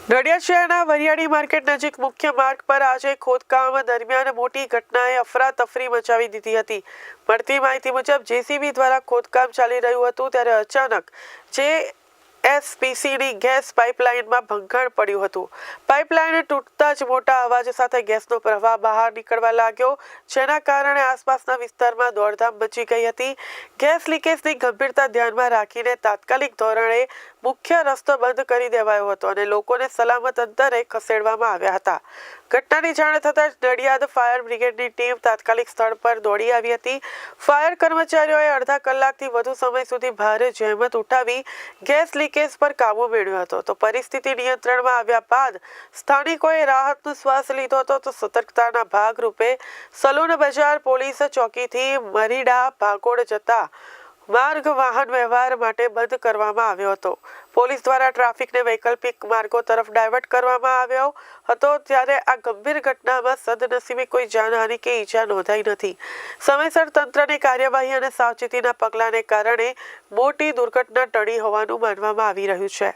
નડિયાદ શહેરના વરિયાળી માર્કેટ નજીક મુખ્ય માર્ગ પર આજે ખોદકામ દરમિયાન મોટી ઘટનાએ અફરાતફરી મચાવી દીધી હતી। મળતી માહિતી મુજબ જેસીબી દ્વારા ખોદકામ ચાલી રહ્યું હતું ત્યારે અચાનક જેએસપીસીની ગેસ પાઇપલાઇનમાં ભંગાણ પડ્યું હતું। પાઇપલાઇન તૂટતા જ મોટા અવાજ સાથે ગેસનો પ્રવાહ બહાર નીકળવા લાગ્યો, જેના કારણે આસપાસના વિસ્તારમાં દોડધામ મચી ગઈ હતી। ગેસ લીકેજની ગંભીરતા ધ્યાનમાં રાખીને તાત્કાલિક ધોરણે મુખ્ય રસ્તો બંધ કરી દેવાયો હતો અને લોકોને સલામત અંતરે ખસેડવામાં આવ્યા હતા। ઘટનાની જાણ થતાં જ નડિયાદ ફાયર બ્રિગેડની ટીમ તાત્કાલિક સ્થળ પર દોડી આવી હતી। ફાયર કર્મચારીઓએ અડધા કલાકથી વધુ સમય સુધી ભારે જહેમત ઉઠાવી ગેસ લીકેજ પર કાબુ મેળવ્યો હતો। તો પરિસ્થિતિ નિયંત્રણમાં આવ્યા બાદ સ્થાનિકોએ રાહતનો શ્વાસ લીધો હતો। તો સતર્કતાના ભાગરૂપે સલૂન બજાર પોલીસ ચોકીથી મરીડા ભાગોળ જતા માર્ગ વાહન વ્યવહાર માટે બંધ કરવામાં આવ્યો હતો। પોલીસ દ્વારા ટ્રાફિકને વૈકલ્પિક માર્ગો તરફ ડાયવર્ટ કરવામાં આવ્યો હતો। ત્યારે આ ગંભીર ઘટનામાં સદનસીબે કોઈ જાનહાનિ કે ઈજા નોંધાઈ નથી। સમયસર તંત્રની કાર્યવાહી અને સાવચેતીના પગલાંને કારણે મોટી દુર્ઘટના ટળી હોવાનું માનવામાં આવી રહ્યું છે।